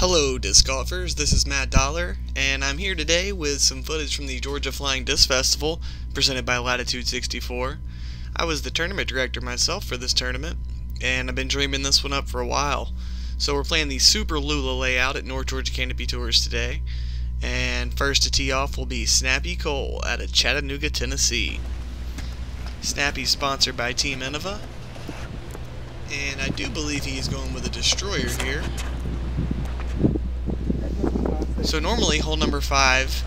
Hello disc golfers, this is Matt Dollar, and I'm here today with some footage from the Georgia Flying Disc Festival presented by Latitude 64. I was the tournament director myself for this tournament, and I've been dreaming this one up for a while. So we're playing the Super Lula layout at North Georgia Canopy Tours today, and first to tee off will be Snappy Cole out of Chattanooga, Tennessee. Snappy's sponsored by Team Innova, and I do believe he's going with a destroyer here. So normally hole number 5,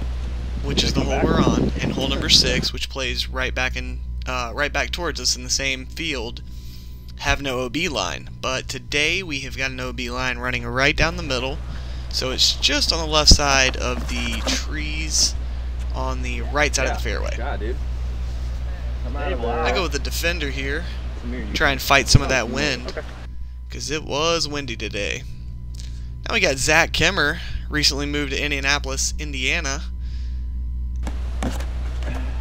which is the hole we're on, and hole number 6, which plays right back towards us in the same field, have no OB line. But today we have got an OB line running right down the middle, so it's just on the left side of the trees on the right side of the fairway. I go with the defender here, try and fight some of that wind, because it was windy today. Now we got Zak Kemmer, recently moved to Indianapolis, Indiana.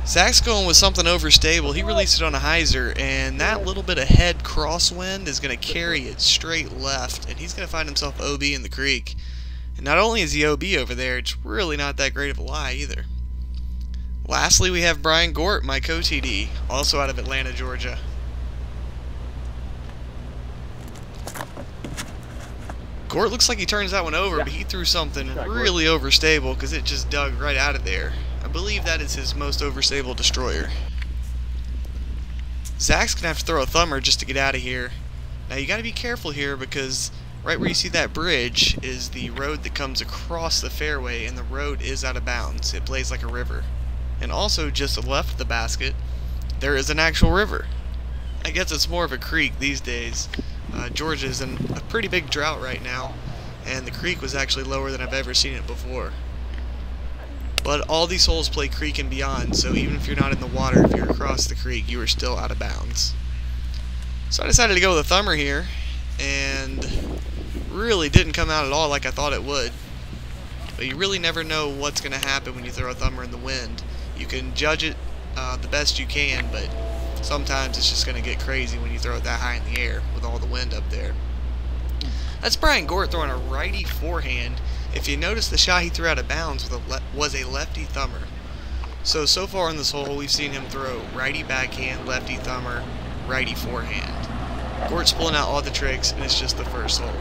Zak's going with something overstable. He released it on a hyzer, and that little bit of head crosswind is going to carry it straight left, and he's going to find himself OB in the creek. And not only is he OB over there, it's really not that great of a lie either. Lastly, we have Bryan Gort, my co-TD, also out of Atlanta, Georgia. Gort looks like he turns that one over, but he threw something really overstable because it just dug right out of there. I believe that is his most overstable destroyer. Zak's going to have to throw a thumber just to get out of here. Now you got to be careful here because right where you see that bridge is the road that comes across the fairway, and the road is out of bounds. It plays like a river. And also just left of the basket, there is an actual river. I guess it's more of a creek these days. Georgia's in a pretty big drought right now, and the creek was actually lower than I've ever seen it before. But all these holes play creek and beyond, so even if you're not in the water, if you're across the creek, you are still out of bounds. So I decided to go with a thumber here, and really didn't come out at all like I thought it would. But you really never know what's going to happen when you throw a thumber in the wind. You can judge it the best you can, but sometimes it's just going to get crazy when you throw it that high in the air with all the wind up there. That's Bryan Gort throwing a righty forehand. If you notice, the shot he threw out of bounds was a lefty thumber. So far in this hole, we've seen him throw righty backhand, lefty thumber, righty forehand. Gort's pulling out all the tricks, and it's just the first hole.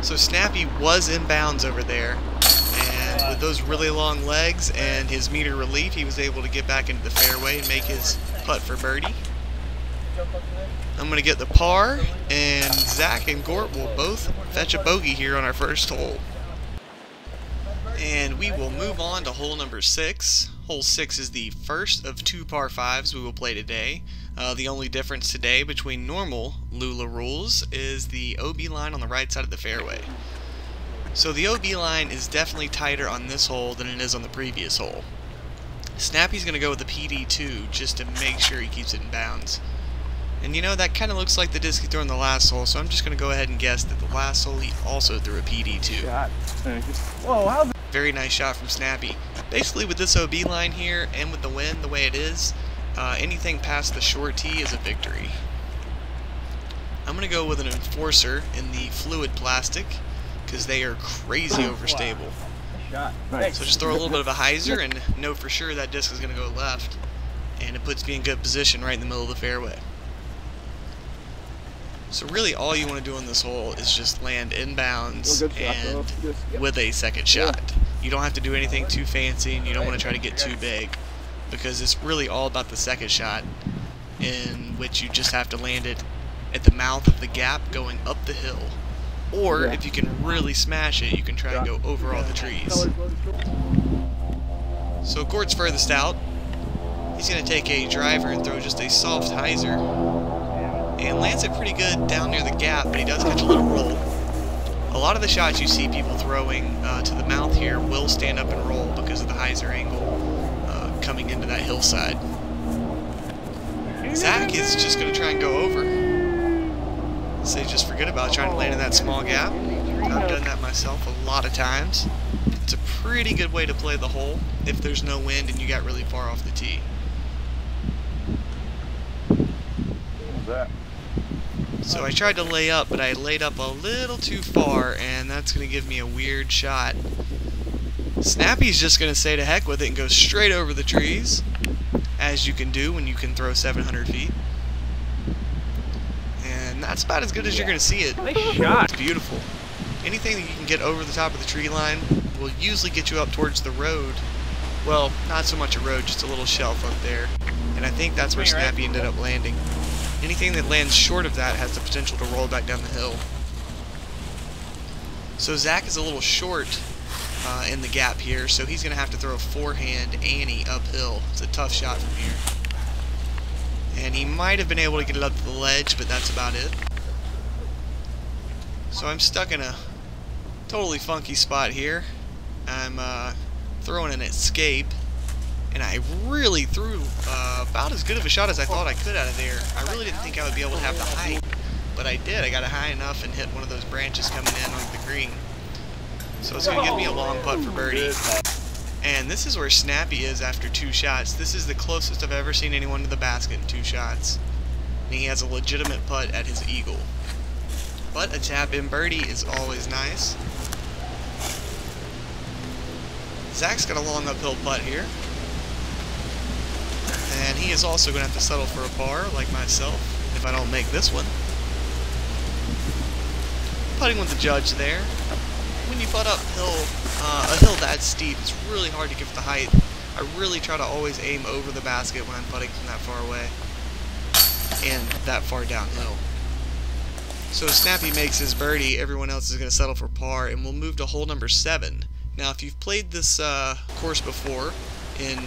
So Snappy was in bounds over there, and with those really long legs and his meter relief, he was able to get back into the fairway and make his putt for birdie. I'm going to get the par, and Zak and Gort will both fetch a bogey here on our first hole. And we will move on to hole number 6. Hole 6 is the first of 2 par 5s we will play today. The only difference today between normal Lula rules is the OB line on the right side of the fairway. So the OB line is definitely tighter on this hole than it is on the previous hole. Snappy's going to go with the PD2 just to make sure he keeps it in bounds. And you know, that kind of looks like the disc he threw in the last hole, so I'm just going to go ahead and guess that the last hole he also threw a PD2. Whoa, very nice shot from Snappy. Basically with this OB line here and with the wind the way it is, anything past the short tee is a victory. I'm going to go with an enforcer in the fluid plastic because they are crazy overstable. So just throw a little bit of a hyzer and know for sure that disc is going to go left, and it puts me in good position right in the middle of the fairway. So really all you want to do on this hole is just land in bounds and with a second shot. You don't have to do anything too fancy, and you don't want to try to get too big, because it's really all about the second shot, in which you just have to land it at the mouth of the gap going up the hill. Or if you can really smash it, you can try and go over all the trees. So Gort's furthest out. He's going to take a driver and throw just a soft hyzer, and lands it pretty good down near the gap, but he does catch a little roll. A lot of the shots you see people throwing to the mouth here will stand up and roll because of the hyzer angle coming into that hillside. Zak is just going to try and go over. So just forget about trying to land in that small gap. I've done that myself a lot of times. It's a pretty good way to play the hole if there's no wind and you got really far off the tee. So I tried to lay up, but I laid up a little too far, and that's going to give me a weird shot. Snappy's just going to say to heck with it and go straight over the trees, as you can do when you can throw 700 feet. And that's about as good as you're going to see it. Nice shot. It's beautiful. Anything that you can get over the top of the tree line will usually get you up towards the road. Well, not so much a road, just a little shelf up there. And I think that's where Snappy ended up landing. Anything that lands short of that has the potential to roll back down the hill. So Zak is a little short in the gap here, so he's going to have to throw a forehand Annie uphill. It's a tough shot from here. And he might have been able to get it up to the ledge, but that's about it. So I'm stuck in a totally funky spot here. I'm throwing an escape, and I really threw about as good of a shot as I thought I could out of there. I really didn't think I would be able to have the height, but I did. I got it high enough and hit one of those branches coming in on the green. So it's going to give me a long putt for birdie. And this is where Snappy is after 2 shots. This is the closest I've ever seen anyone to the basket in 2 shots. And he has a legitimate putt at his eagle. But a tap-in birdie is always nice. Zak's got a long uphill putt here. And he is also going to have to settle for a par, like myself, if I don't make this one. Putting with the judge there. When you putt uphill, a hill that steep, it's really hard to get the height. I really try to always aim over the basket when I'm putting from that far away and that far downhill. So Snappy makes his birdie, everyone else is going to settle for par, and we'll move to hole number 7. Now, if you've played this course before in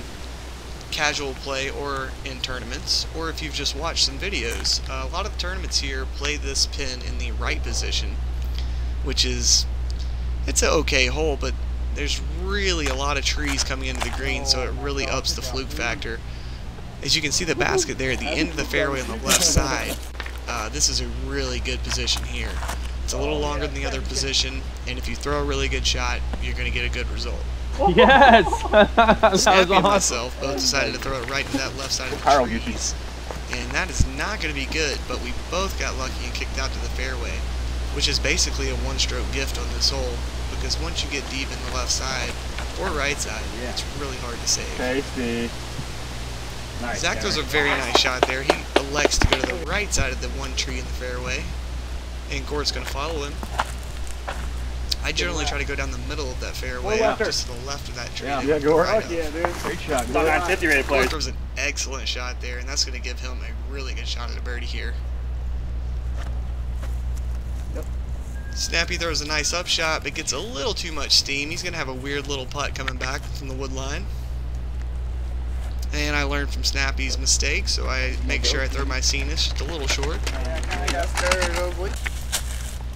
casual play or in tournaments, or if you've just watched some videos, a lot of the tournaments here play this pin in the right position, which is, it's an okay hole, but there's really a lot of trees coming into the green, so it really ups the fluke factor. As you can see the basket there at the end of the fairway on the left side, this is a really good position here. It's a little longer than the other position, and if you throw a really good shot, you're going to get a good result. Yes! Snappy and myself both decided to throw it right to that left side of the trees, and that is not going to be good, but we both got lucky and kicked out to the fairway, which is basically a one-stroke gift on this hole, because once you get deep in the left side or right side, it's really hard to save. Tasty. Nice, Zak throws a very nice shot there. He elects to go to the right side of the one tree in the fairway, and Gort's going to follow him. I generally try to go down the middle of that fairway, just to the left of that tree. Yeah, Gort. Right yeah, dude. Great shot. It's on 950 rated players. Gort throws an excellent shot there, and that's going to give him a really good shot at a birdie here. Yep. Snappy throws a nice up shot, but gets a little too much steam. He's going to have a weird little putt coming back from the wood line. And I learned from Snappy's mistake, so I make sure I throw my Cenis just a little short.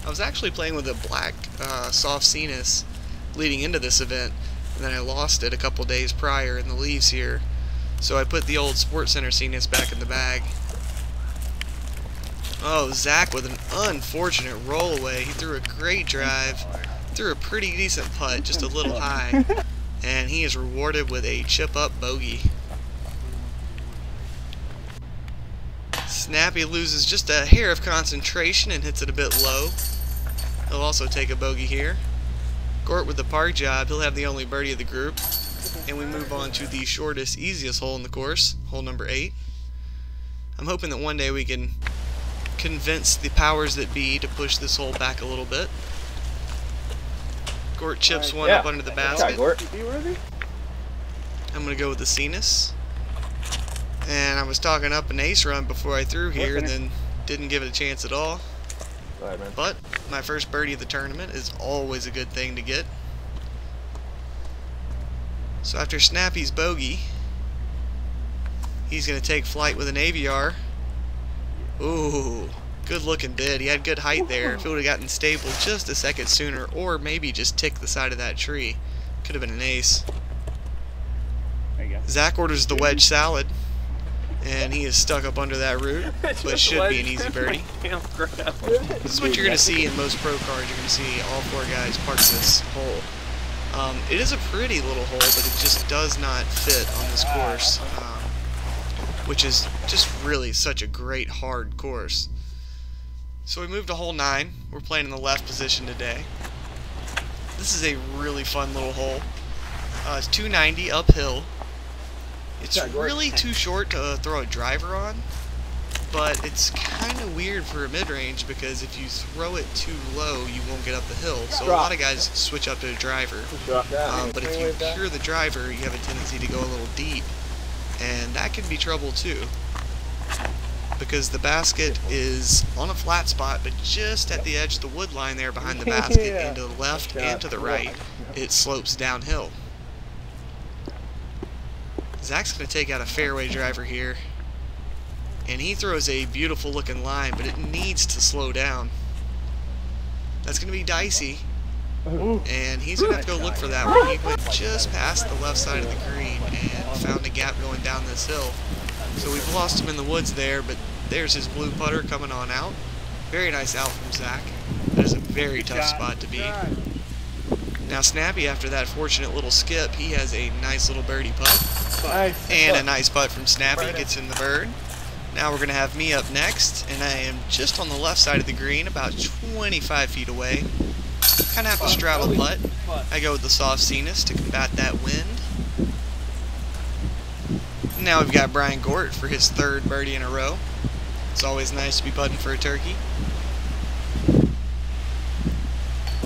I was actually playing with a black soft Cenis leading into this event, and then I lost it a couple days prior in the leaves here. So I put the old Sports Center Cenis back in the bag. Oh, Zak with an unfortunate roll away. He threw a great drive, threw a pretty decent putt, just a little high, and he is rewarded with a chip up bogey. Snappy loses just a hair of concentration and hits it a bit low. He'll also take a bogey here. Gort with the par job, he'll have the only birdie of the group. And we move on to the shortest, easiest hole in the course, hole number 8. I'm hoping that one day we can convince the powers that be to push this hole back a little bit. Gort chips one up under the basket. I'm going to go with the Cenis. And I was talking up an ace run before I threw here, and then didn't give it a chance at all. But my first birdie of the tournament is always a good thing to get. So after Snappy's bogey, he's going to take flight with an AVR. Ooh, good looking bid. He had good height there. If it would have gotten stable just a second sooner, or maybe just tick the side of that tree, could have been an ace. There you go. Zak orders the wedge salad, and he is stuck up under that root, but should be an easy birdie. This is what you're going to see in most pro cards. You're going to see all 4 guys park this hole. It is a pretty little hole, but it just does not fit on this course, which is just really such a great hard course. So we moved to hole 9. We're playing in the left position today. This is a really fun little hole. It's 290 uphill. It's really too short to throw a driver on, but it's kind of weird for a mid-range because if you throw it too low, you won't get up the hill. So a lot of guys switch up to a driver. But if you cure the driver, you have a tendency to go a little deep, and that can be trouble too, because the basket is on a flat spot, but just at the edge of the wood line there behind the basket, and to the left and to the right, it slopes downhill. Zak's going to take out a fairway driver here, and he throws a beautiful looking line, but it needs to slow down. That's going to be dicey, and he's going to have to go look for that one. He went just past the left side of the green and found a gap going down this hill. So we've lost him in the woods there, but there's his blue putter coming on out. Very nice out from Zak. That is a very tough spot to be. Now Snappy, after that fortunate little skip, he has a nice little birdie putt. And a nice putt from Snappy, gets in the bird. Now we're going to have me up next, and I am just on the left side of the green, about 25 feet away. Kind of have to straddle putt. I go with the soft Cenis to combat that wind. Now we've got Bryan Gort for his 3rd birdie in a row. It's always nice to be putting for a turkey.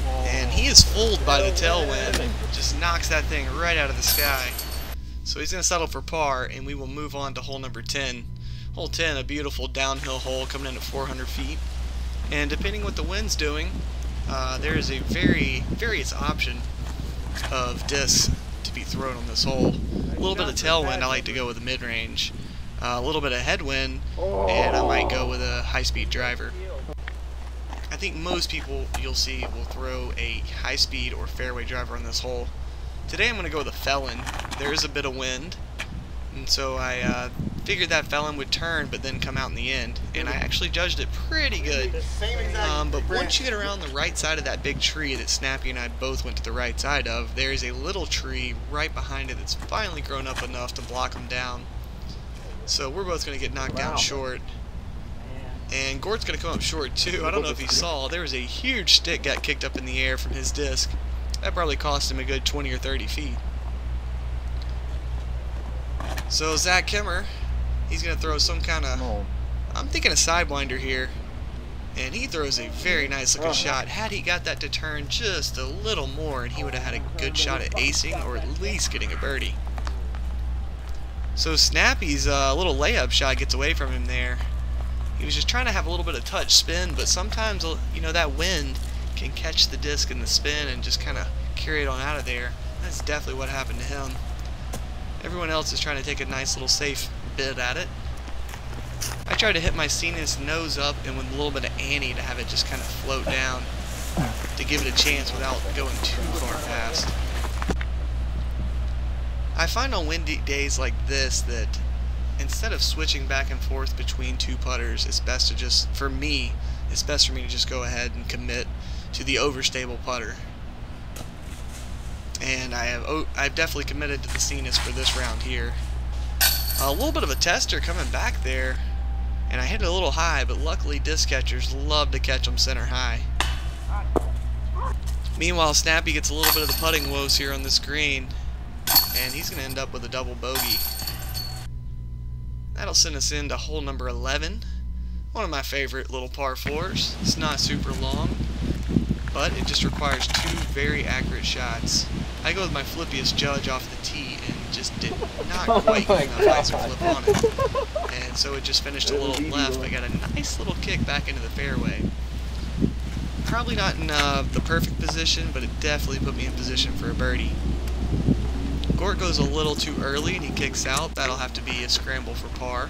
And he is fooled by the tailwind. Just knocks that thing right out of the sky. So he's going to settle for par, and we will move on to hole number 10. Hole 10, a beautiful downhill hole coming in at 400 feet. And depending what the wind's doing, there is a various option of discs to be thrown on this hole. A little bit of tailwind, I like to go with a mid-range. A little bit of headwind, and I might go with a high-speed driver. I think most people you'll see will throw a high-speed or fairway driver on this hole. Today I'm going to go with a felon. There is a bit of wind, and so I figured that felon would turn but then come out in the end, and I actually judged it pretty good. But once you get around the right side of that big tree that Snappy and I both went to the right side of, there is a little tree right behind it that's finally grown up enough to block them down. So we're both going to get knocked down short. And Gort's going to come up short too. I don't know if he saw, there was a huge stick got kicked up in the air from his disc. That probably cost him a good 20 or 30 feet. So Zak Kemmer, he's going to throw some kind of, I'm thinking a sidewinder here. And he throws a very nice looking shot. Had he got that to turn just a little more, and he would have had a good shot at acing or at least getting a birdie. So Snappy's little layup shot gets away from him there. He was just trying to have a little bit of touch spin, but sometimes, you know, that wind can catch the disc in the spin and just kind of carry it on out of there. That's definitely what happened to him. Everyone else is trying to take a nice little safe bid at it. I tried to hit my Cenis nose up and with a little bit of ante to have it just kind of float down to give it a chance without going too far past. I find on windy days like this that instead of switching back and forth between two putters, it's best to just, for me, it's best for me to just go ahead and commit to the overstable putter. And I've definitely committed to the Cenis for this round here. A little bit of a tester coming back there, and I hit it a little high, but luckily disc catchers love to catch them center high. Meanwhile, Snappy gets a little bit of the putting woes here on this green, and he's going to end up with a double bogey. That'll send us into hole number 11. One of my favorite little par 4s. It's not super long, but it just requires 2 very accurate shots. I go with my flippiest judge off the tee and just did not quite get enough icer flip on it. And so it just finished a little left, but got a nice little kick back into the fairway. Probably not in the perfect position, but it definitely put me in position for a birdie. Gort goes a little too early and he kicks out. That'll have to be a scramble for par.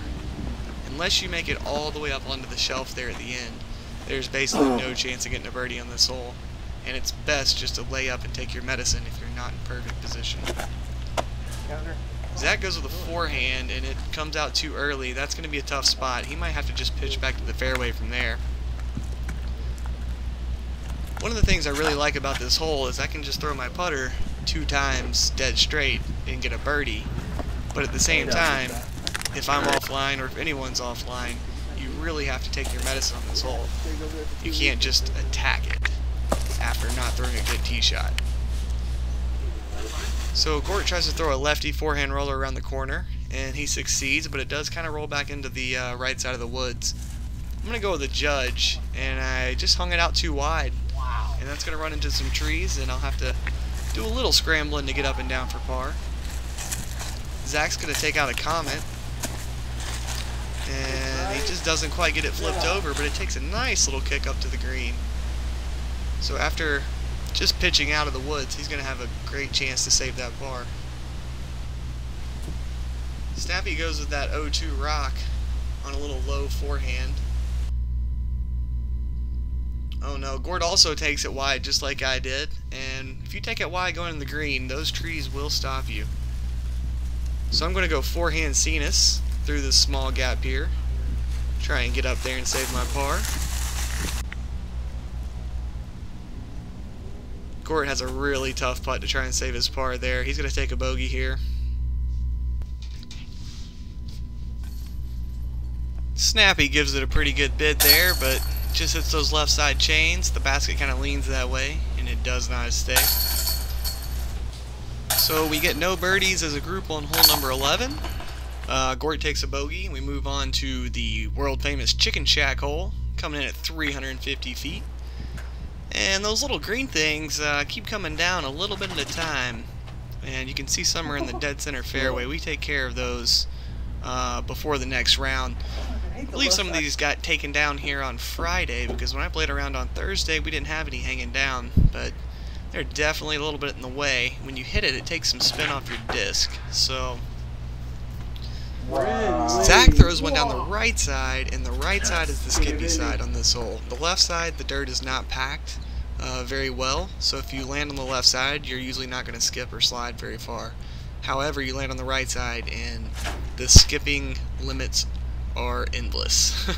Unless you make it all the way up onto the shelf there at the end, there's basically no chance of getting a birdie on this hole. And it's best just to lay up and take your medicine if you're not in perfect position. Zak goes with a forehand and it comes out too early. That's going to be a tough spot. He might have to just pitch back to the fairway from there. One of the things I really like about this hole is I can just throw my putter 2 times dead straight and get a birdie. But at the same time, if I'm offline or if anyone's offline, you really have to take your medicine on this hole. You can't just attack it after not throwing a good tee shot. So Gort tries to throw a lefty forehand roller around the corner, and he succeeds, but it does kind of roll back into the right side of the woods. I'm going to go with a judge, and I just hung it out too wide. And that's going to run into some trees, and I'll have to do a little scrambling to get up and down for par. Zak's going to take out a Comet, and he just doesn't quite get it flipped over, but it takes a nice little kick up to the green. So after just pitching out of the woods, he's going to have a great chance to save that par. Snappy goes with that 0-2 rock on a little low forehand. Oh no, Gort also takes it wide just like I did, and if you take it wide going in the green, those trees will stop you. So I'm going to go forehand Cenis through this small gap here. Try and get up there and save my par. Gort has a really tough putt to try and save his par there. He's going to take a bogey here. Snappy gives it a pretty good bid there, but just hits those left side chains. The basket kind of leans that way, and it does not stay. So we get no birdies as a group on hole number 11. Gort takes a bogey, and we move on to the world famous Chicken Shack hole, coming in at 350 feet. And those little green things keep coming down a little bit at a time, and you can see some are in the dead center fairway. We take care of those before the next round. I believe some of these got taken down here on Friday, because when I played around on Thursday we didn't have any hanging down, but they're definitely a little bit in the way. When you hit it, it takes some spin off your disc. So Zak throws one down the right side, and the right side is the skippy side on this hole. The left side, the dirt is not packed very well, so if you land on the left side, you're usually not going to skip or slide very far. However, you land on the right side, and the skipping limits are endless.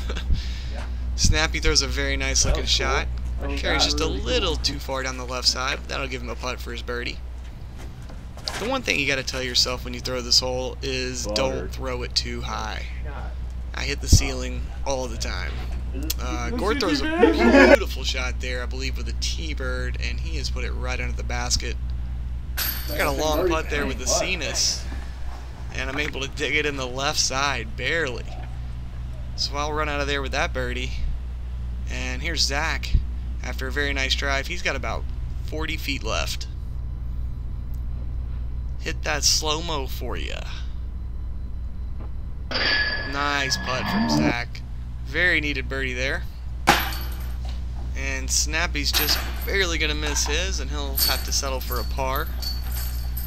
Snappy throws a very nice looking shot. Carries just a little too far down the left side, but that'll give him a putt for his birdie. The one thing you got to tell yourself when you throw this hole is don't throw it too high. I hit the ceiling all the time. Gort throws a beautiful shot there, I believe with a T-bird, and he has put it right under the basket. I got a long putt there with the Cenis, and I'm able to dig it in the left side, barely. So I'll run out of there with that birdie. And here's Zak. After a very nice drive, he's got about 40 feet left. Hit that slow-mo for you. Nice putt from Zak. Very needed birdie there. And Snappy's just barely going to miss his, and he'll have to settle for a par.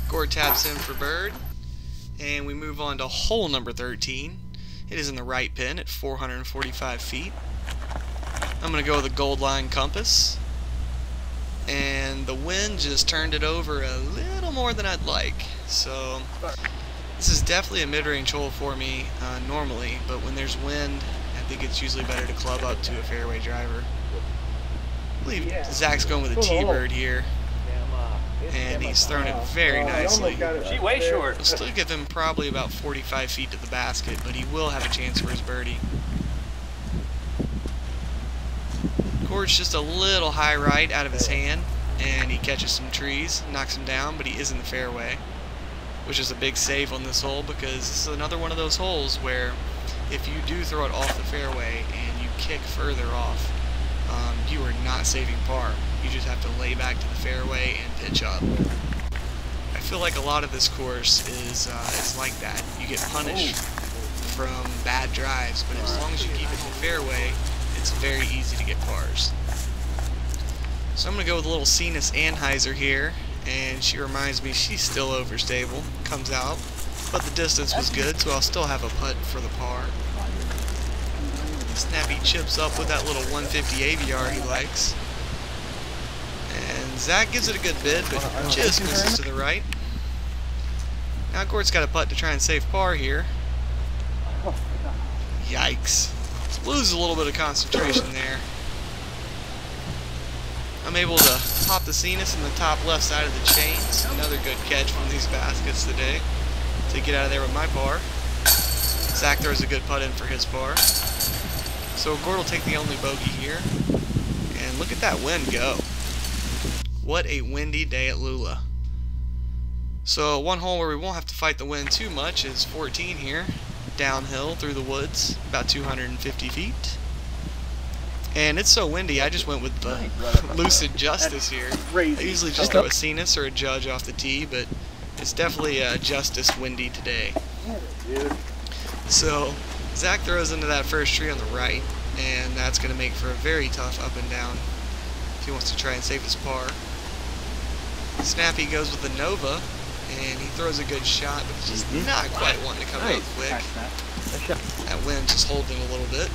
Gort taps in for bird. And we move on to hole number 13. It is in the right pin at 445 feet. I'm going to go with a gold line compass. And the wind just turned it over a little more than I'd like. So this is definitely a mid-range hole for me normally, but when there's wind, I think it's usually better to club up to a fairway driver. I believe Zak's going with a T-bird here, and he's thrown it very nicely. She's way short. We'll still give him probably about 45 feet to the basket, but he will have a chance for his birdie. Gort's just a little high right out of his hand, and he catches some trees, knocks him down, but he is in the fairway, which is a big save on this hole, because this is another one of those holes where if you do throw it off the fairway and you kick further off, you are not saving par. You just have to lay back to the fairway and pitch up. I feel like a lot of this course is like that. You get punished from bad drives, but as long as you keep it in the fairway, it's very easy to get pars. So I'm going to go with a little Cenis Anheuser here, and she reminds me she's still overstable. Comes out, but the distance was good, so I'll still have a putt for the par. Snappy chips up with that little 150 AVR he likes. And Zak gives it a good bid, but just misses to the right. Now Gort's got a putt to try and save par here. Yikes. Loses a little bit of concentration there. I'm able to pop the Cenis in the top left side of the chains. Another good catch from these baskets today to get out of there with my par. Zak throws a good putt in for his par. So Gort will take the only bogey here. And look at that wind go. What a windy day at Lula. So one hole where we won't have to fight the wind too much is 14 here. Downhill through the woods, about 250 feet. And it's so windy, I just went with the Lucid Justice here. I usually just throw a Cenis or a Judge off the tee, but it's definitely Justice windy today. So Zach throws into that first tree on the right, and that's going to make for a very tough up and down if he wants to try and save his par. Snappy goes with the Nova, and he throws a good shot, but it's just not quite wanting to come out quick. That wind just holding a little bit.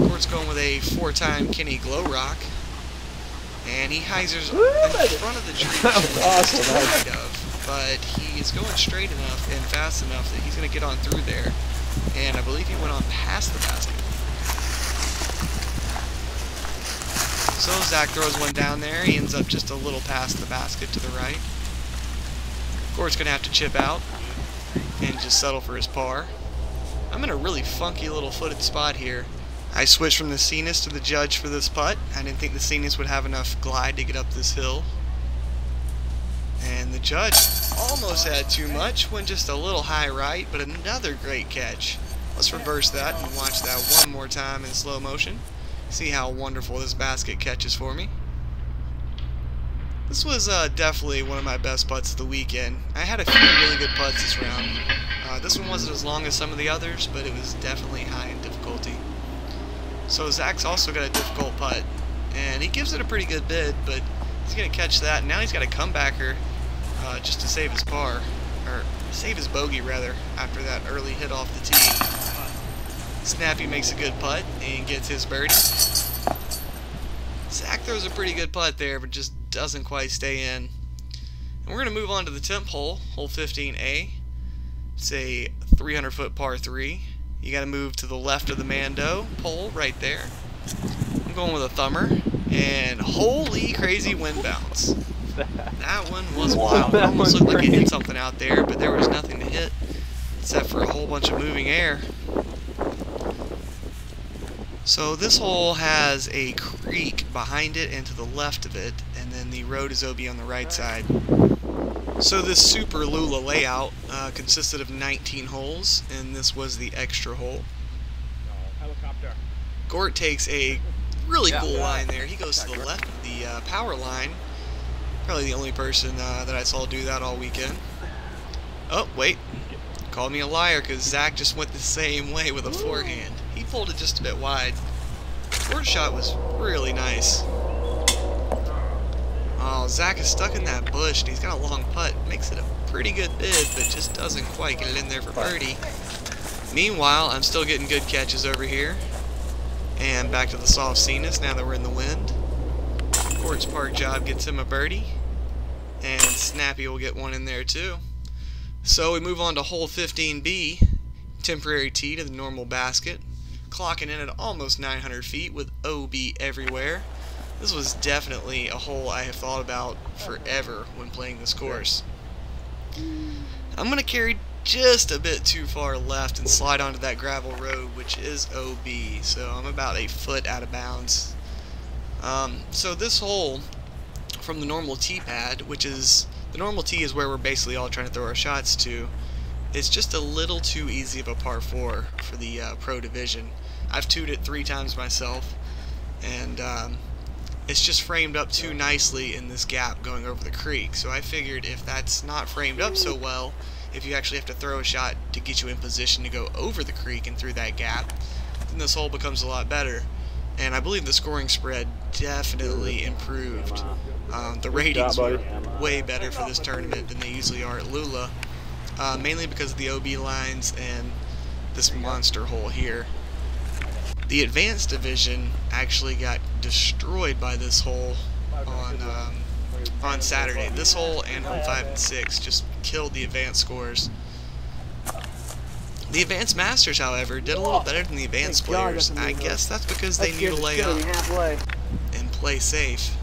Gort's going with a 4-time Kenny Glow Rock, and he hyzers in front of the tree, but he is going straight enough and fast enough that he's going to get on through there, and I believe he went on past the basket. So Zach throws one down there, he ends up just a little past the basket to the right. Gort's going to have to chip out and just settle for his par. I'm in a really funky little footed spot here. I switched from the Cenis to the Judge for this putt. I didn't think the Cenis would have enough glide to get up this hill. And the Judge almost had too much, went just a little high right, but another great catch. Let's reverse that and watch that one more time in slow motion. See how wonderful this basket catches for me. This was definitely one of my best putts of the weekend. I had a few really good putts this round. This one wasn't as long as some of the others, but it was definitely high in difficulty. So Zach's also got a difficult putt, and he gives it a pretty good bid, but he's going to catch that, and now he's got a comebacker just to save his par, or save his bogey rather, after that early hit off the tee. Snappy makes a good putt and gets his birdie. Zach throws a pretty good putt there, but just doesn't quite stay in. And we're going to move on to the 10th hole, hole 15A. It's a 300-foot par 3. You got to move to the left of the Mando pole right there. I'm going with a thumber, and holy crazy wind bounce. That one was wild. It almost looked like it hit something out there, but there was nothing to hit except for a whole bunch of moving air. So this hole has a creek behind it and to the left of it, and then the road is OB on the right side. So this Super Lula layout consisted of 19 holes, and this was the extra hole. Gort takes a really cool line there. He goes to the left of the power line. Probably the only person that I saw do that all weekend. Oh, wait. Called me a liar because Zach just went the same way with a forehand. He pulled it just a bit wide. Gort's shot was really nice. Oh, Zach is stuck in that bush, and he's got a long putt. Makes it a pretty good bid, but just doesn't quite get it in there for birdie. Meanwhile, I'm still getting good catches over here. And back to the soft Cenis now that we're in the wind. Gort's park job gets him a birdie. And Snappy will get one in there too. So we move on to hole 15B. Temporary tee to the normal basket. Clocking in at almost 900 feet with OB everywhere. This was definitely a hole I have thought about forever when playing this course. I'm going to carry just a bit too far left and slide onto that gravel road, which is OB, so I'm about a foot out of bounds. So this hole from the normal tee pad, which is, the normal tee is where we're basically all trying to throw our shots to, it's just a little too easy of a par 4 for the pro division. I've tooed it 3 times myself, and it's just framed up too nicely in this gap going over the creek. So I figured if that's not framed up so well, if you actually have to throw a shot to get you in position to go over the creek and through that gap, then this hole becomes a lot better. And I believe the scoring spread definitely improved. The ratings were way better for this tournament than they usually are at Lula, mainly because of the OB lines and this monster hole here. The advanced division actually got destroyed by this hole on Saturday. This hole and hole 5 and 6 just killed the advanced scores. The advanced masters, however, did a little better than the advanced players. I guess that's because they knew to lay up and play safe.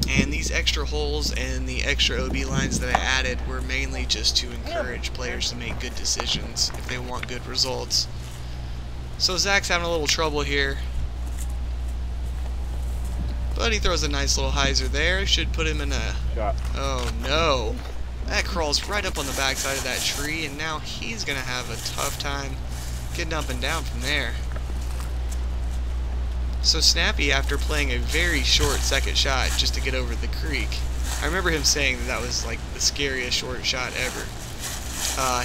And these extra holes and the extra OB lines that I added were mainly just to encourage players to make good decisions if they want good results. So Zak's having a little trouble here. But he throws a nice little hyzer there. Should put him in a... Shot. Oh no. That crawls right up on the backside of that tree, and now he's going to have a tough time getting up and down from there. So Snappy, after playing a very short second shot just to get over the creek, I remember him saying that was like the scariest short shot ever.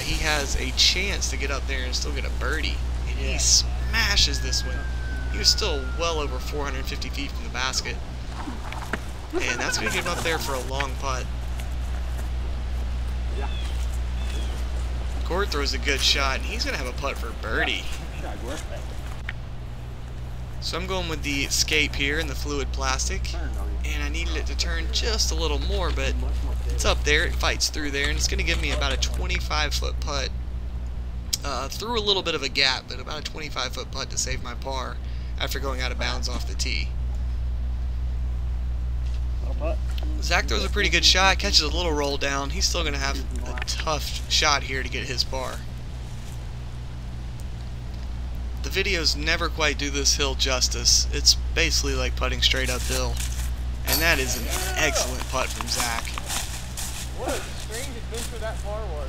He has a chance to get up there and still get a birdie, and he smashes this one. He was still well over 450 feet from the basket, and that's going to get him up there for a long putt. Gort throws a good shot, and he's going to have a putt for birdie. So I'm going with the escape here in the fluid plastic, and I needed it to turn just a little more, but it's up there, it fights through there, and it's going to give me about a 25-foot putt. Through a little bit of a gap, but about a 25-foot putt to save my par after going out of bounds off the tee. Zak throws a pretty good shot, catches a little roll down. He's still going to have a tough shot here to get his par. The videos never quite do this hill justice. It's basically like putting straight uphill. And that is an excellent putt from Zak. What a strange adventure that par was.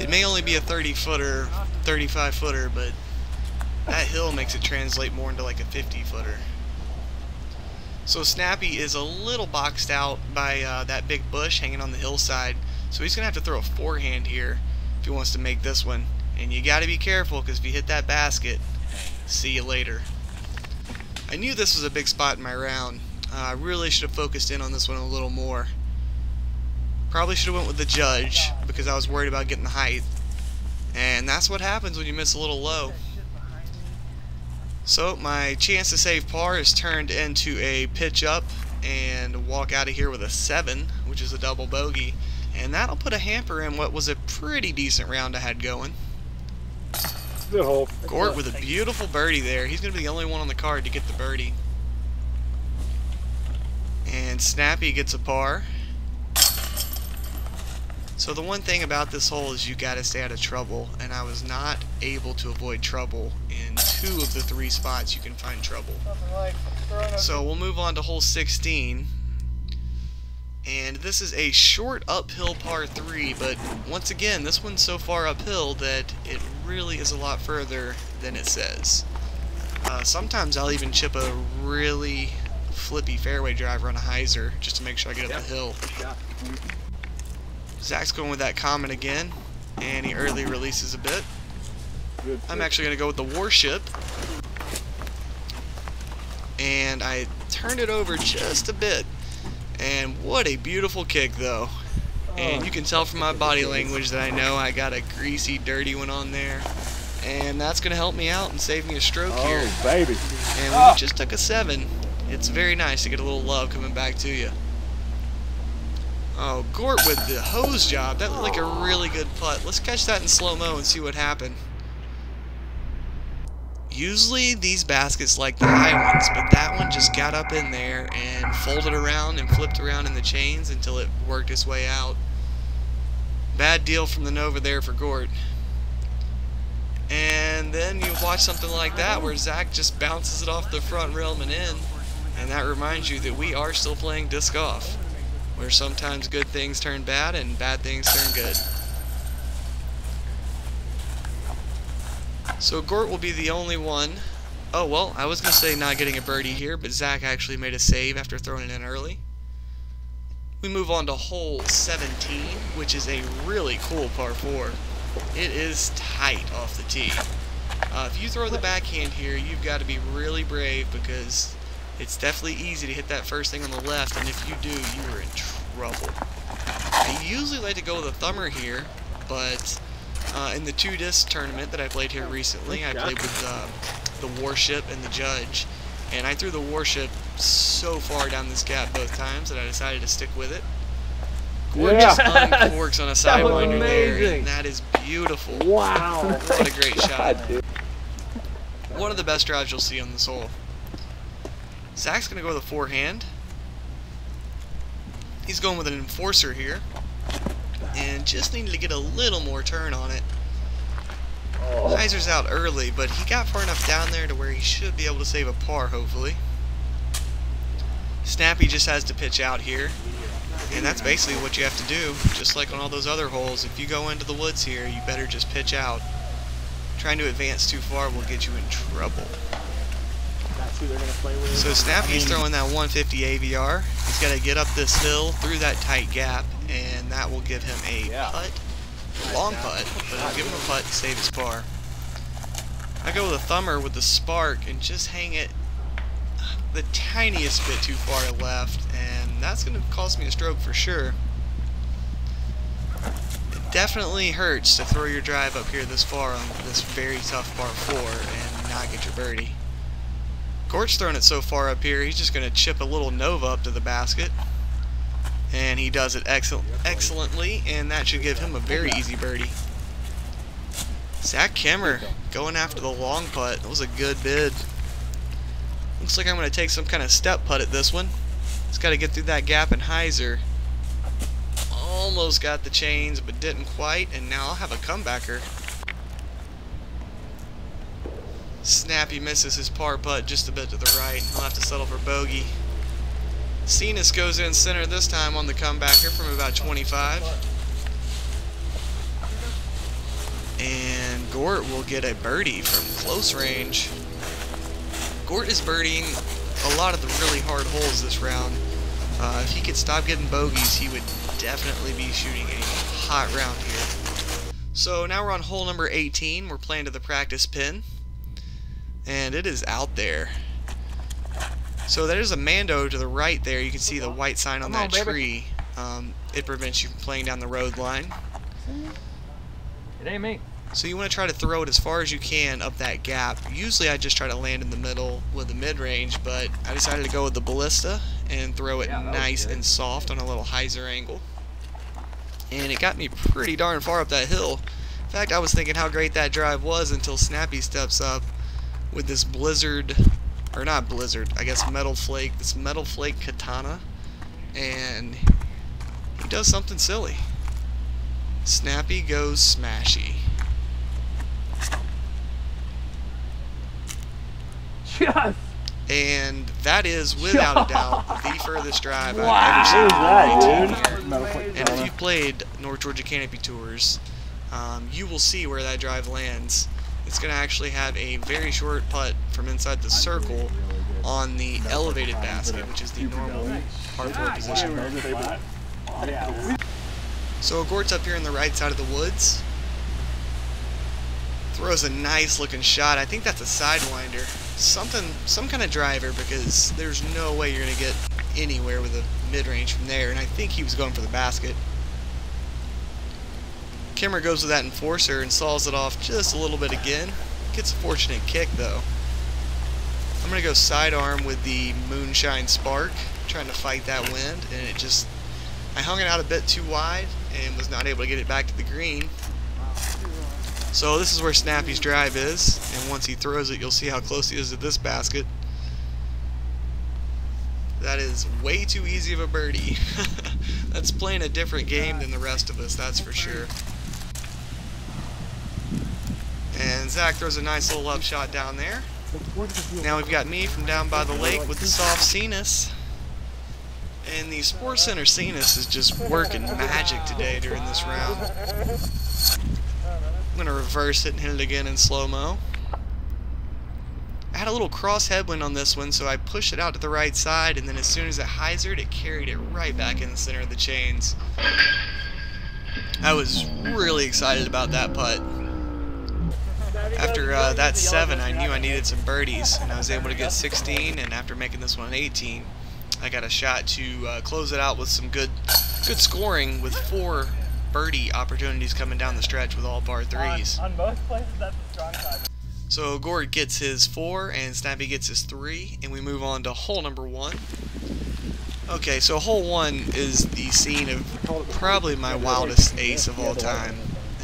It may only be a 30-footer, 35-footer, but that hill makes it translate more into like a 50-footer. So Snappy is a little boxed out by that big bush hanging on the hillside, so he's going to have to throw a forehand here if he wants to make this one. And you got to be careful, because if you hit that basket, see you later. I knew this was a big spot in my round. I really should have focused in on this one a little more. Probably should have went with the judge, because I was worried about getting the height. And that's what happens when you miss a little low. So my chance to save par is turned into a pitch up and walk out of here with a 7, which is a double bogey. And that'll put a hamper in what was a pretty decent round I had going. Good hole. Gort with a beautiful birdie there. He's going to be the only one on the card to get the birdie. And Snappy gets a par. So the one thing about this hole is you got to stay out of trouble, and I was not able to avoid trouble in 2 of the 3 spots you can find trouble. So we'll move on to hole 16. And this is a short uphill par 3, but once again, this one's so far uphill that it really is a lot further than it says. Sometimes I'll even chip a really flippy fairway driver on a hyzer just to make sure I get up the hill. Zak's going with that comment again, and he early releases a bit. I'm actually going to go with the warship, and I turned it over just a bit. And what a beautiful kick, though. And you can tell from my body language that I know I got a greasy, dirty one on there. And that's going to help me out and save me a stroke here. Oh, baby. And when you just took a 7, it's very nice to get a little love coming back to you. Oh, Gort with the hose job. That looked like a really good putt. Let's catch that in slow-mo and see what happened. Usually these baskets like the high ones, but that one just got up in there and folded around and flipped around in the chains until it worked its way out. Bad deal from the Nova there for Gort. And then you watch something like that where Zak just bounces it off the front rail and in, and that reminds you that we are still playing disc golf, where sometimes good things turn bad and bad things turn good. So Gort will be the only one. Oh, well, I was going to say not getting a birdie here, but Zak actually made a save after throwing it in early. We move on to hole 17, which is a really cool par 4. It is tight off the tee. If you throw the backhand here, you've got to be really brave, because it's definitely easy to hit that first thing on the left, and if you do, you are in trouble. I usually like to go with a thumber here, but in the 2-disc tournament that I played here recently, I played with the warship and the judge, and I threw the warship so far down this gap both times that I decided to stick with it. Gort just uncorks on a sidewinder there, and that is beautiful. Wow. What a great shot. One of the best drives you'll see on this hole. Zak's going to go with a forehand. He's going with an enforcer here, and just needed to get a little more turn on it. Heiser's out early, but he got far enough down there to where he should be able to save a par, hopefully. Snappy just has to pitch out here, and that's basically what you have to do, just like on all those other holes. If you go into the woods here, you better just pitch out. Trying to advance too far will get you in trouble. That's who they're going to play with. So Snappy's throwing that 150 AVR. He's got to get up this hill through that tight gap, and that will give him a putt. Long putt, but it'll give him a putt to save his par. I go with a thumber with the spark and just hang it the tiniest bit too far left, and that's going to cost me a stroke for sure. It definitely hurts to throw your drive up here this far on this very tough par 4 and not get your birdie. Gort's throwing it so far up here, he's just going to chip a little Nova up to the basket. And he does it excellently, and that should give him a very easy birdie. Zak Kemmer going after the long putt. That was a good bid. Looks like I'm going to take some kind of step putt at this one. Just got to get through that gap in Heiser. Almost got the chains, but didn't quite, and now I'll have a comebacker. Snappy misses his par putt just a bit to the right. He'll have to settle for bogey. Cenas goes in center this time on the comebacker from about 25. And Gort will get a birdie from close range. Gort is birdieing a lot of the really hard holes this round. If he could stop getting bogeys, he would definitely be shooting a hot round here. So now we're on hole number 18. We're playing to the practice pin. And it is out there. So there's a Mando to the right there. You can see the white sign on that tree. It prevents you from playing down the road line. It ain't me. So you want to try to throw it as far as you can up that gap. Usually I just try to land in the middle with the mid-range, but I decided to go with the ballista and throw it nice and soft on a little Heiser angle. And it got me pretty darn far up that hill. In fact, I was thinking how great that drive was until Snappy steps up with this blizzard, or not blizzard, I guess metal flake, this metal flake katana, and he does something silly. Snappy goes smashy. Yes! And that is, without a doubt, the furthest drive I've ever seen in my 18 years. And if you've played North Georgia Canopy Tours, you will see where that drive lands. It's going to actually have a very short putt from inside the circle on the elevated basket, which is the normal par 4 position. So Gort's up here on the right side of the woods. Throws a nice looking shot. I think that's a sidewinder. Some kind of driver, because there's no way you're going to get anywhere with a mid-range from there, and I think he was going for the basket. Kemmer goes with that enforcer and saws it off just a little bit again. Gets a fortunate kick though. I'm going to go sidearm with the Moonshine Spark, trying to fight that wind, and I hung it out a bit too wide and was not able to get it back to the green. So this is where Snappy's drive is, and once he throws it, you'll see how close he is to this basket. That is way too easy of a birdie. That's playing a different game than the rest of us, that's for sure. And Zach throws a nice little up shot down there. Now we've got me from down by the lake with the soft Cenas. And the Sports Center Cenas is just working magic today during this round. I'm going to reverse it and hit it again in slow-mo. I had a little cross headwind on this one, so I pushed it out to the right side, and then as soon as it hyzered, it carried it right back in the center of the chains. I was really excited about that putt. After that 7, I knew I needed some birdies, and I was able to get 16, and after making this one an 18, I got a shot to close it out with some good scoring with 4 birdie opportunities coming down the stretch with all par 3s. On most places, that's a strong side. So Gort gets his 4 and Snappy gets his 3, and we move on to hole number 1. Okay, so hole 1 is the scene of probably my wildest ace of all time.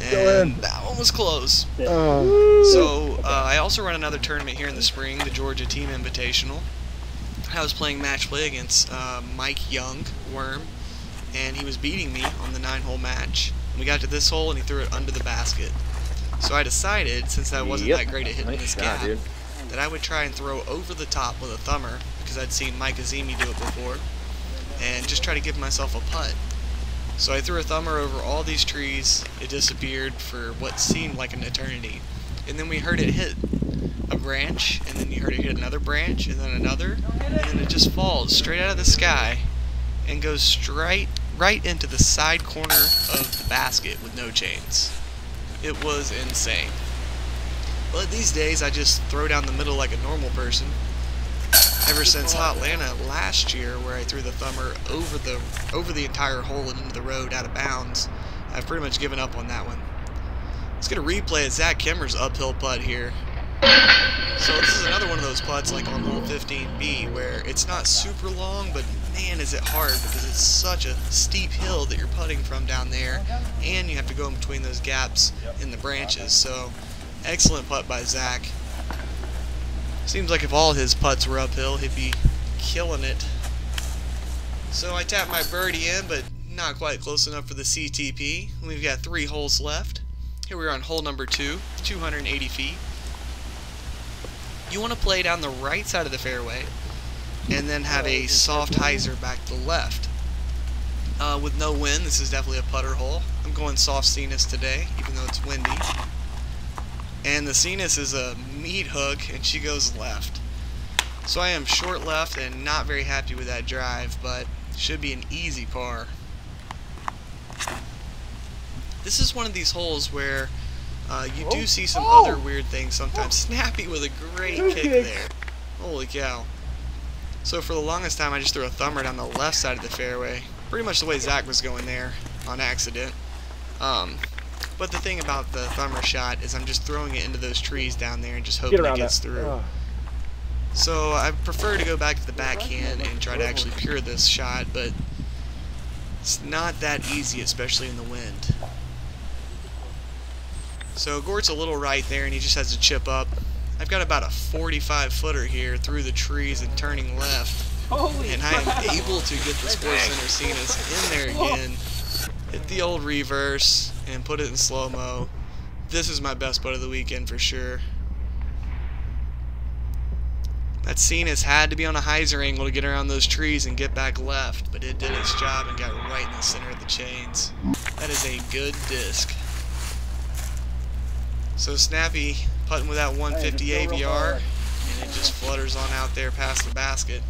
And that one was close. So I also run another tournament here in the spring, the Georgia Team Invitational. I was playing match play against Mike Young, Worm, and he was beating me on the 9-hole match. We got to this hole and he threw it under the basket. So I decided, since I wasn't that great at hitting this gap, dude. that I would try and throw over the top with a thumber, because I'd seen Mike Azimi do it before, and just try to give myself a putt. So I threw a thumber over all these trees. It disappeared for what seemed like an eternity. And then we heard it hit a branch, and then you heard it hit another branch, and then another, and then it just falls straight out of the sky and goes straight right into the side corner of the basket with no chains. It was insane. But these days I just throw down the middle like a normal person. Ever since Hotlanta last year, where I threw the thumber over the entire hole and into the road out of bounds, I've pretty much given up on that one. Let's get a replay of Zak Kemmer's uphill putt here. So this is another one of those putts like on hole 15B where it's not super long, but man is it hard because it's such a steep hill that you're putting from down there, and you have to go in between those gaps in the branches. So excellent putt by Zak. Seems like if all his putts were uphill, he'd be killing it. So I tapped my birdie in, but not quite close enough for the CTP. We've got 3 holes left. Here we are on hole number 2, 280 feet. You want to play down the right side of the fairway and then have a soft hyzer back to the left. With no wind, this is definitely a putter hole. I'm going soft Cenis today, even though it's windy. And the Cenis is a meat hook, and she goes left. So I am short left and not very happy with that drive, but should be an easy par. This is one of these holes where you do see some other weird things sometimes. Snappy with a great kick there. Holy cow. So for the longest time I just threw a thumber down the left side of the fairway. Pretty much the way Zak was going there on accident. But the thing about the thumber shot is I'm just throwing it into those trees down there and just hoping it gets through. So I prefer to go back to the backhand and try to actually pure this shot, but it's not that easy, especially in the wind. So Gort's a little right there, and he just has to chip up. I've got about a 45-footer here through the trees and turning left, and I am able to get the Sports Center Cenis in there again, hit the old reverse, and put it in slow-mo. This is my best putt of the weekend for sure. That Cenis had to be on a hyzer angle to get around those trees and get back left, but it did its job and got right in the center of the chains. That is a good disc. So Snappy putting with that 150 AVR, and it just flutters on out there past the basket.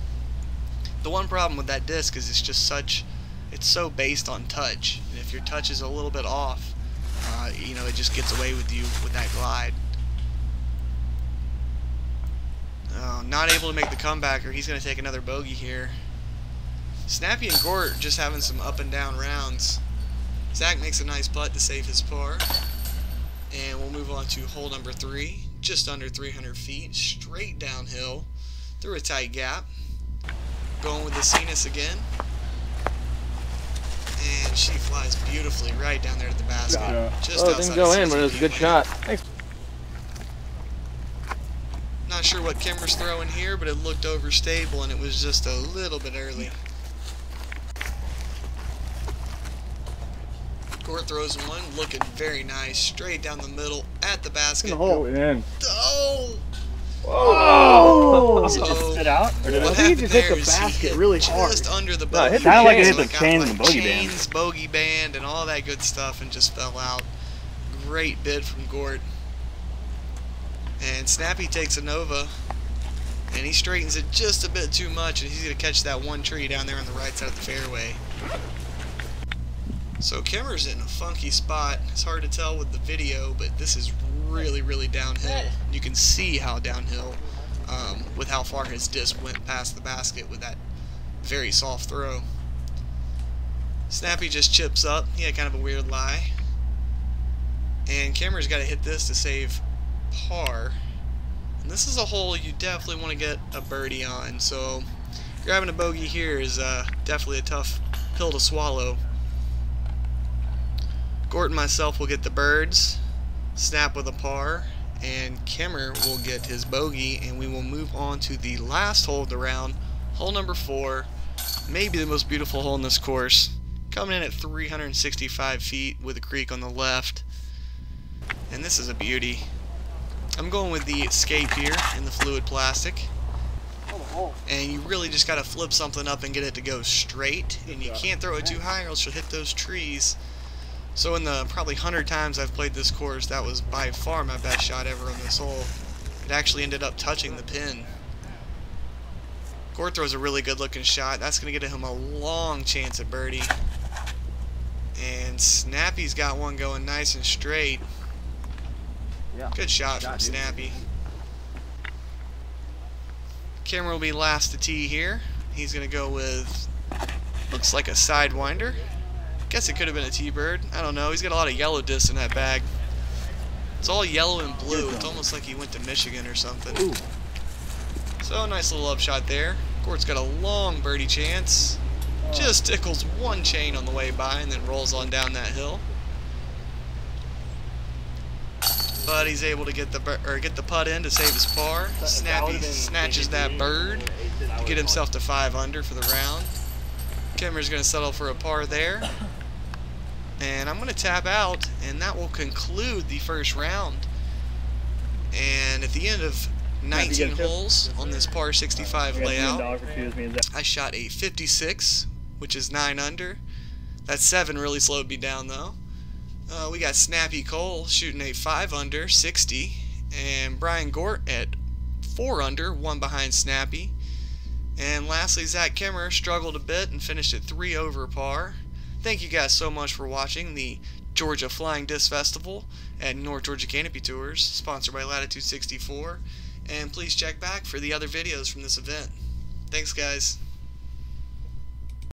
The one problem with that disc is it's so based on touch, and if your touch is a little bit off, you know, it just gets away with you with that glide. Not able to make the comeback, or he's going to take another bogey here. Snappy and Gort just having some up and down rounds. Zak makes a nice putt to save his par. And we'll move on to hole number 3, just under 300 feet, straight downhill, through a tight gap. Going with the Cenis again. And she flies beautifully right down there to the basket. Just it didn't go in, but it was a good shot. Thanks. Not sure what Kemmer's throwing here, but it looked overstable, and it was just a little bit early. Gort throws one, looking very nice, straight down the middle at the basket. Go in. Oh! Whoa! So Just sit out? what I think happened he just hit there the is basket he really hit hard. just under the No, bogey. it sounded like it hit So the got, chains like, and the bogey band. chains, bogey band, and all that good stuff, and just fell out. Great bid from Gort. And Snappy takes a Nova, and he straightens it just a bit too much, and he's going to catch that one tree down there on the right side of the fairway. So Kemmer's in a funky spot. It's hard to tell with the video, but this is really, really downhill. You can see how downhill with how far his disc went past the basket with that very soft throw. Snappy just chips up. He had kind of a weird lie. And Kemmer's got to hit this to save par. And this is a hole you definitely want to get a birdie on. So grabbing a bogey here is definitely a tough pill to swallow. Gort and myself will get the birds, Snap with a par, and Kemmer will get his bogey, and we will move on to the last hole of the round, hole number 4, maybe the most beautiful hole in this course, coming in at 365 feet with a creek on the left. And this is a beauty. I'm going with the Escape here in the fluid plastic. And you really just got to flip something up and get it to go straight. And you can't throw it too high or else you'll hit those trees. So in the probably 100 times I've played this course, that was by far my best shot ever on this hole. It actually ended up touching the pin. Gort throws a really good looking shot. That's going to get him a long chance at birdie. And Snappy's got one going nice and straight. Good shot from Snappy. Kemmer will be last to tee here. He's going to go with, looks like a sidewinder. Guess it could have been a T-bird. I don't know. He's got a lot of yellow discs in that bag. It's all yellow and blue. It's almost like he went to Michigan or something. So nice little upshot there. Gort's got a long birdie chance. Just tickles one chain on the way by and then rolls on down that hill. But he's able to get the putt in to save his par. Snappy snatches that bird to get himself to 5 under for the round. Kemmer's going to settle for a par there. And I'm going to tap out, and that will conclude the first round. And at the end of 19 holes on this par 65 layout, I shot a 56, which is 9 under. That 7 really slowed me down though. We got Snappy Cole shooting a 5 under, 60, and Bryan Gort at 4 under, 1 behind Snappy. And lastly, Zak Kemmer struggled a bit and finished at 3 over par. Thank you guys so much for watching the Georgia Flying Disc Festival at North Georgia Canopy Tours, sponsored by Latitude 64. And please check back for the other videos from this event. Thanks, guys.